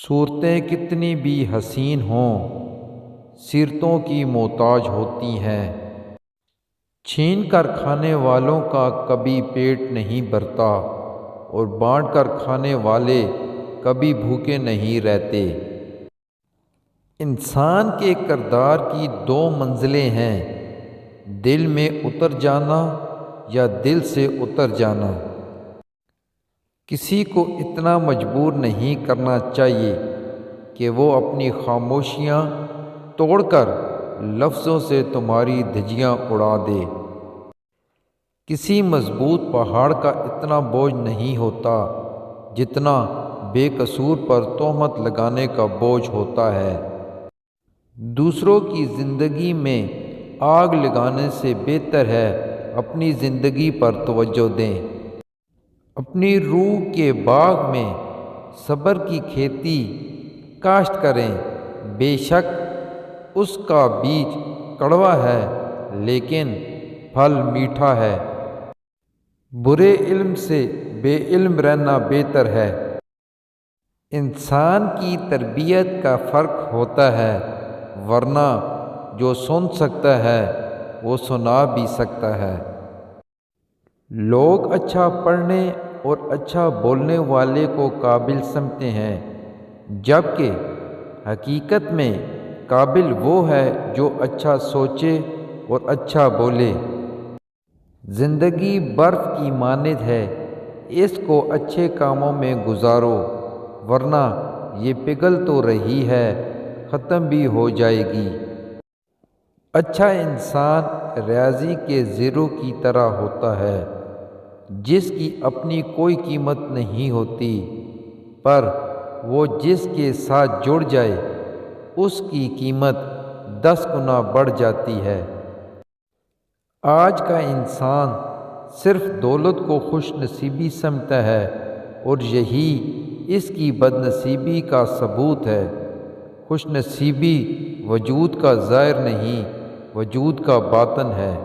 صورتیں کتنی بھی حسین ہوں، سیرتوں کی محتاج ہوتی ہیں۔ چھین کر کھانے والوں کا کبھی پیٹ نہیں بھرتا اور بانٹ کر کھانے والے کبھی بھوکے نہیں رہتے۔ انسان کے کردار کی دو منزلیں ہیں، دل میں اتر جانا یا دل سے اتر جانا۔ کسی کو اتنا مجبور نہیں کرنا چاہیے کہ وہ اپنی خاموشیاں توڑ کر لفظوں سے تمہاری دھجیاں اڑا دے۔ کسی مضبوط پہاڑ کا اتنا بوجھ نہیں ہوتا جتنا بے قصور پر تہمت لگانے کا بوجھ ہوتا ہے۔ دوسروں کی زندگی میں آگ لگانے سے بہتر ہے اپنی زندگی پر توجہ دیں۔ اپنی روح کے باغ میں صبر کی کھیتی کاشت کریں، بے شک اس کا بیج کڑوا ہے لیکن پھل میٹھا ہے۔ برے علم سے بے علم رہنا بہتر ہے۔ انسان کی تربیت کا فرق ہوتا ہے، ورنہ جو سن سکتا ہے وہ سنا بھی سکتا ہے۔ لوگ اچھا پڑھنے اور اچھا بولنے والے کو قابل سمجھتے ہیں، جبکہ حقیقت میں قابل وہ ہے جو اچھا سوچے اور اچھا بولے۔ زندگی برف کی مانند ہے، اس کو اچھے کاموں میں گزارو ورنہ یہ پگھل تو رہی ہے، ختم بھی ہو جائے گی۔ اچھا انسان ریاضی کے زیرو کی طرح ہوتا ہے جس کی اپنی کوئی قیمت نہیں ہوتی، پر وہ جس کے ساتھ جڑ جائے اس کی قیمت 10 گنا بڑھ جاتی ہے۔ آج کا انسان صرف دولت کو خوش نصیبی سمجھتا ہے اور یہی اس کی بد نصیبی کا ثبوت ہے۔ خوش نصیبی وجود کا ظاہر نہیں، وجود کا باطن ہے۔